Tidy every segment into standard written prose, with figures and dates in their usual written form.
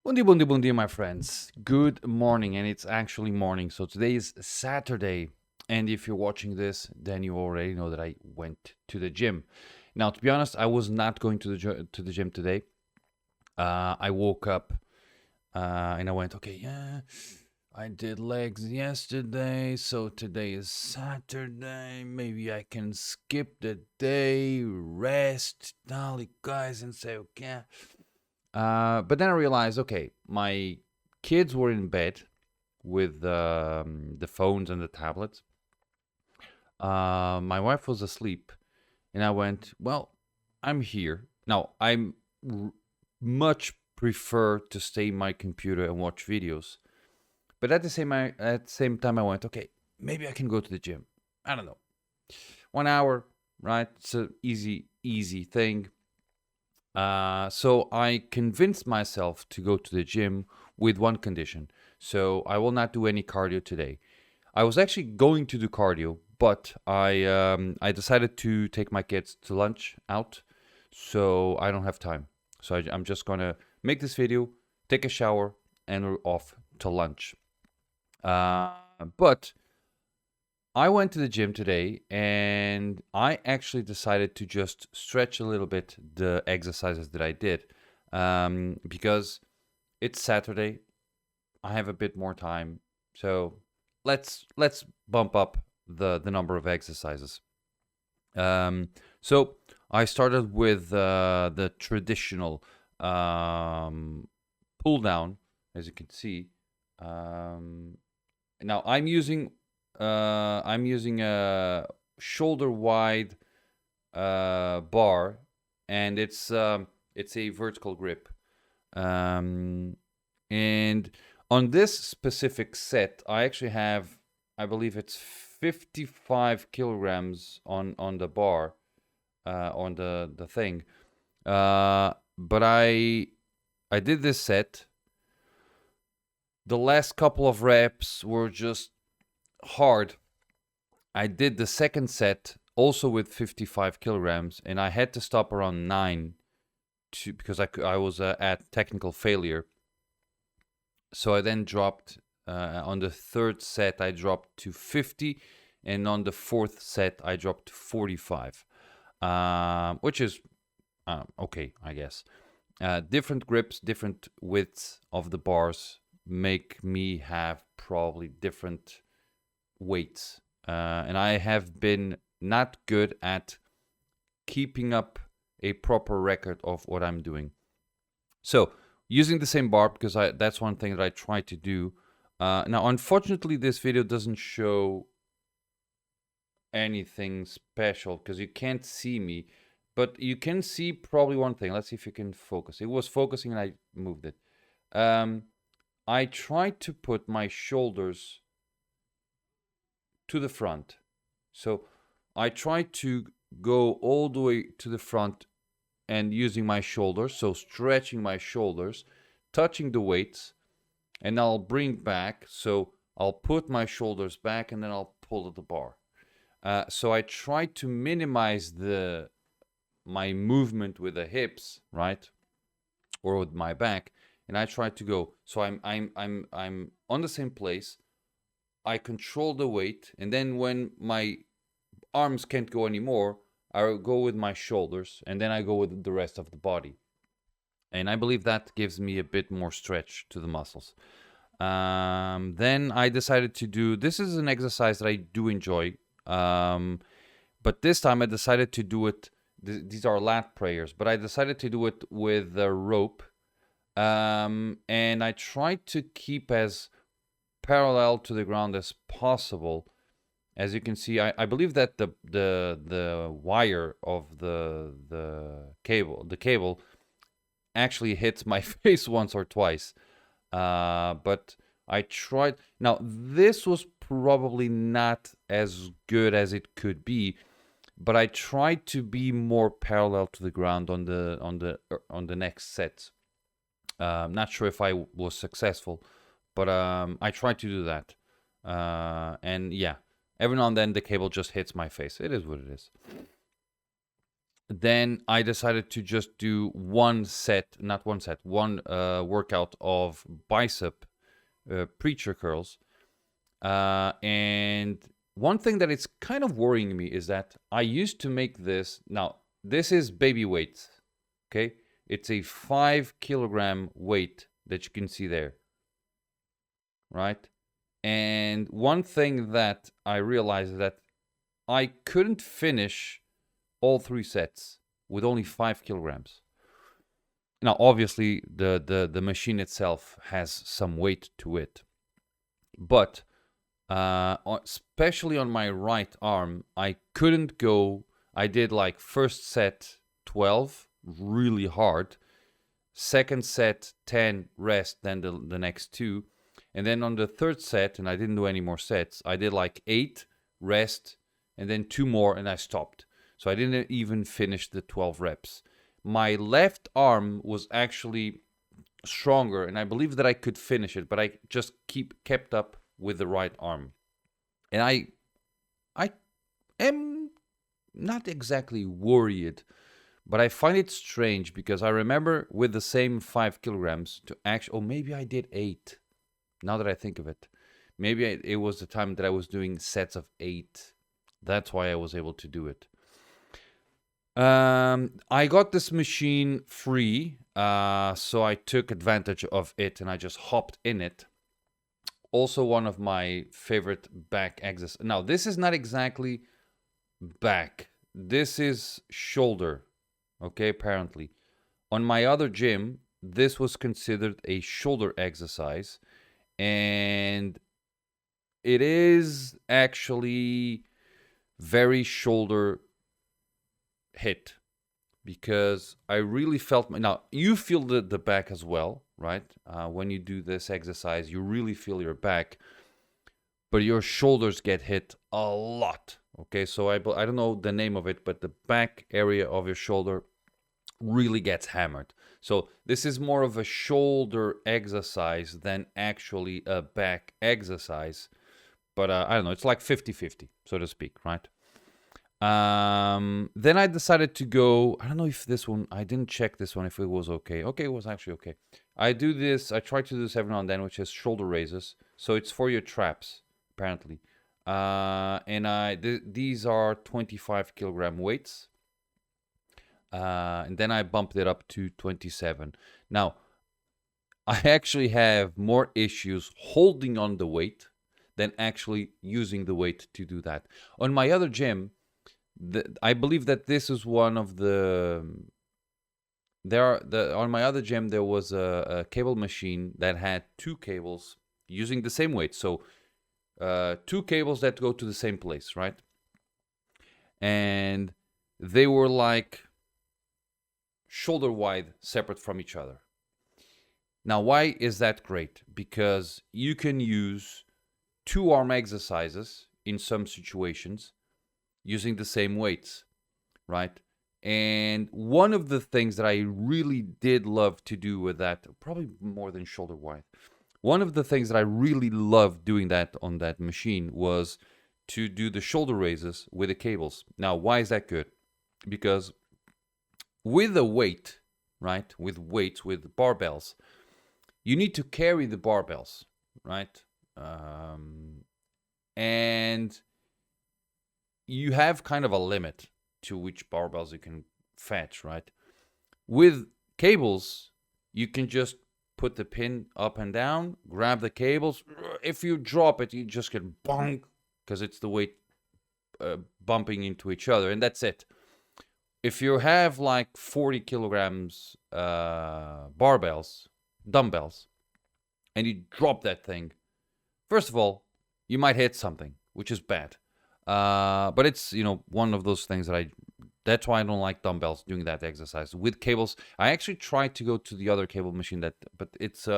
Bundi bundi, my friends. Good morning, and it's actually morning. So today is Saturday, and if you're watching this, then you already know that I went to the gym. Now, to be honest, I was not going to the gym today. I woke up and I went, okay, yeah, I did legs yesterday, so today is Saturday. Maybe I can skip the day, rest, guys, and say, okay. But then I realized, okay, my kids were in bed with the phones and the tablets. My wife was asleep, and I went, well, I'm here. Now, r- much prefer to stay in my computer and watch videos. But at the same time, I went, okay, maybe I can go to the gym. I don't know, 1 hour, right? It's an easy thing. So I convinced myself to go to the gym with one condition. So I will not do any cardio today. I was actually going to do cardio, but I decided to take my kids to lunch out, so I don't have time. So I'm just gonna make this video, take a shower, and we're off to lunch. But I went to the gym today and I actually decided to just stretch a little bit the exercises that I did because it's Saturday. I have a bit more time, so let's bump up the number of exercises. So I started with the traditional pull down, as you can see. Um, Now I'm using a shoulder wide bar, and it's a vertical grip. Um, and on this specific set, I actually have, I believe it's 55 kilograms on the bar, on the thing. But I did this set. The last couple of reps were just hard. I did the second set also with 55 kilograms, and I had to stop around 9 because I was at technical failure. So I then dropped on the third set, I dropped to 50, and on the fourth set, I dropped to 45, which is okay, I guess. Different grips, different widths of the bars make me have probably different weights. And I have been not good at keeping up a proper record of what I'm doing. So, using the same bar, because that's one thing that I try to do. Now, unfortunately, this video doesn't show anything special because you can't see me, but you can see probably one thing. Let's see if you can focus. It was focusing and I moved it. I tried to put my shoulders to the front. So I try to go all the way to the front and using my shoulders, so stretching my shoulders, touching the weights, and I'll bring back. So I'll put my shoulders back and then I'll pull at the bar. So I try to minimize my movement with the hips, right, or with my back, and I try to go. So I'm on the same place. I control the weight, and then when my arms can't go anymore, I go with my shoulders, and then I go with the rest of the body. And I believe that gives me a bit more stretch to the muscles. Then I decided to do this is an exercise that I do enjoy, but this time I decided to do it. These are lat prayers, but I decided to do it with a rope, and I tried to keep as parallel to the ground as possible. As you can see, I believe that the wire of the cable actually hits my face once or twice. But I tried. Now this was probably not as good as it could be, but I tried to be more parallel to the ground on the next set. I'm not sure if I was successful, but I tried to do that. And yeah, every now and then the cable just hits my face. It is what it is. then I decided to just do one workout of bicep preacher curls. And one thing that is kind of worrying me is that I used to make this. Now, this is baby weight, okay? It's a 5 kilogram weight that you can see there, right? And one thing that I realized is that I couldn't finish all 3 sets with only 5 kilograms. Now, obviously, the machine itself has some weight to it, but especially on my right arm, I couldn't go. I did like first set 12, really hard. Second set 10, rest, then the next two. And then on the third set, and I didn't do any more sets, I did like 8, rest, and then 2 more, and I stopped. So I didn't even finish the 12 reps. My left arm was actually stronger, and I believe that I could finish it, but I just kept up with the right arm. And I am not exactly worried, but I find it strange because I remember with the same 5 kilograms to actually, maybe I did 8. Now that I think of it, maybe it was the time that I was doing sets of 8. That's why I was able to do it. I got this machine free, so I took advantage of it and I just hopped in it. Also, one of my favorite back exercises. Now, this is not exactly back. This is shoulder. Okay, apparently. On my other gym, this was considered a shoulder exercise. And it is actually very shoulder hit because I really felt now you feel the back as well, right? When you do this exercise, you really feel your back, but your shoulders get hit a lot. Okay, so I don't know the name of it, but the back area of your shoulder really gets hammered. So this is more of a shoulder exercise than actually a back exercise. But I don't know, it's like 50-50, so to speak, right? Then I decided to go, I don't know if this one, I didn't check this one if it was okay. Okay, it was actually okay. I try to do this every now and then, which is shoulder raises. So it's for your traps, apparently. And these are 25 kilogram weights. And then I bumped it up to 27. Now, I actually have more issues holding on the weight than actually using the weight to do that. On my other gym, I believe that this is one of the... on my other gym, there was a cable machine that had 2 cables using the same weight. So 2 cables that go to the same place, right? And they were like shoulder wide separate from each other. Now, why is that great? Because you can use 2 arm exercises in some situations using the same weights, right? And one of the things that I really did love to do with that, probably more than shoulder wide, one of the things that I really loved doing that on that machine was to do the shoulder raises with the cables. Now, why is that good? Because with a weight, right, with weights, with barbells, you need to carry the barbells, right? And you have kind of a limit to which barbells you can fetch, right? With cables, you can just put the pin up and down, grab the cables. If you drop it, you just get bonk, because it's the weight bumping into each other, and that's it. If you have like 40 kilograms dumbbells, and you drop that thing, first of all, you might hit something, which is bad. But it's, one of those things that's why I don't like dumbbells doing that exercise. With cables, I actually tried to go to the other cable machine but it's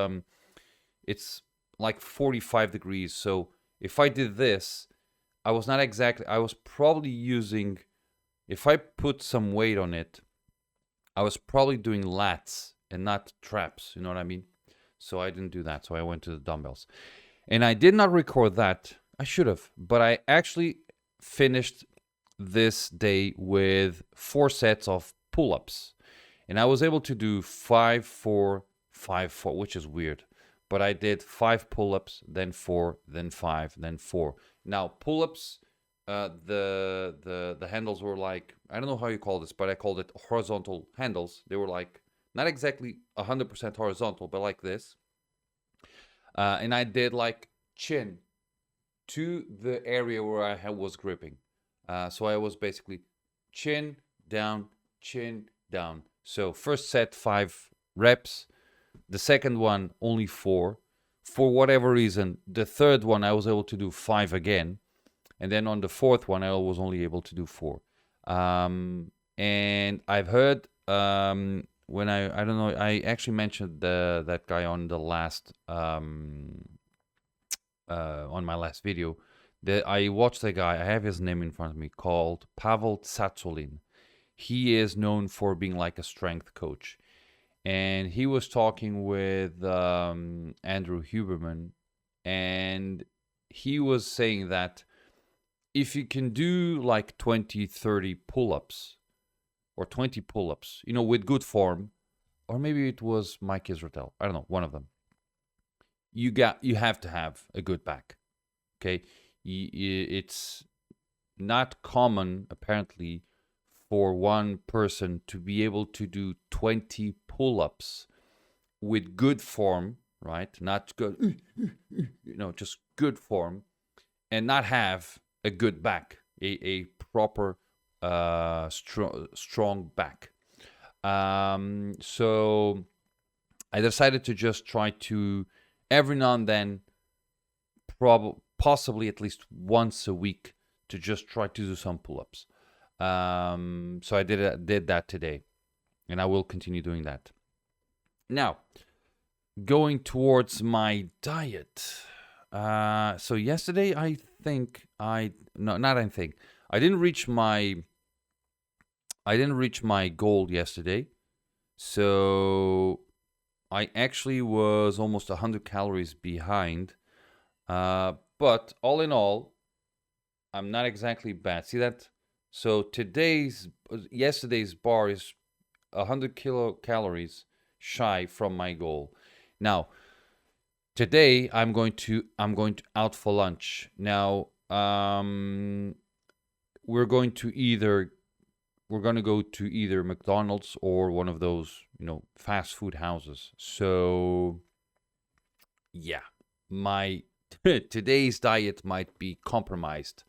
like 45 degrees. So if I did this, I was probably using, if I put some weight on it, I was probably doing lats and not traps, you know what I mean? So I didn't do that. So I went to the dumbbells. And I did not record that. I should have, but I actually finished this day with 4 sets of pull-ups. And I was able to do 5, 4, 5, 4, which is weird. But I did 5 pull-ups, then 4, then 5, then 4. Now, pull-ups, the handles were like, I don't know how you call this, but I called it horizontal handles. They were like, not exactly 100% horizontal, but like this. And I did like chin to the area where I was gripping. So I was basically chin down. So first set 5 reps. The second one only 4. For whatever reason, the third one I was able to do 5 again. And then on the fourth one, I was only able to do 4. And I've heard when I don't know, I actually mentioned that guy on the last on my last video. I watched a guy, I have his name in front of me, called Pavel Tsatsouline. He is known for being like a strength coach. And he was talking with Andrew Huberman, and he was saying that if you can do like 20, 30 pull-ups, or 20 pull-ups, with good form, or maybe it was Mike Israel, I don't know, one of them, you have to have a good back, okay? It's not common, apparently, for one person to be able to do 20 pull-ups with good form, right? Not good, just good form, and not have a good back, a proper strong back. So I decided to just try to, every now and then, possibly at least once a week, to just try to do some pull-ups. So I did that today, and I will continue doing that. Now, going towards my diet. So yesterday, I didn't reach my goal yesterday. So I actually was almost 100 calories behind. But all in all, I'm not exactly bad. See that? So yesterday's bar is 100 kilocalories shy from my goal. Now, today I'm going to out for lunch. Now, we're going to go to either McDonald's or one of those, fast food houses. So, yeah, my today's diet might be compromised,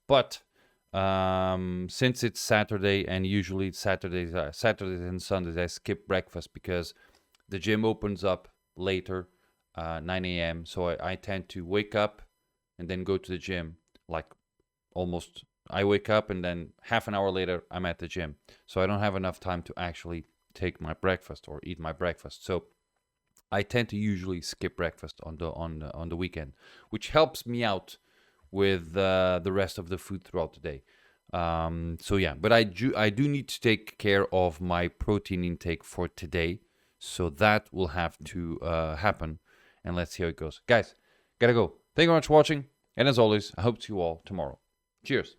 but since it's Saturday, and usually it's Saturdays and Sundays, I skip breakfast because the gym opens up later, 9 a.m. So I tend to wake up and then go to the gym. I wake up and then half an hour later I'm at the gym. So I don't have enough time to actually take my breakfast or eat my breakfast. So I tend to usually skip breakfast on the weekend, which helps me out with the rest of the food throughout the day. So yeah, but I do need to take care of my protein intake for today, so that will have to happen, and let's see how it goes. Guys, gotta go. Thank you very much for watching, and as always, I hope to see you all tomorrow. Cheers.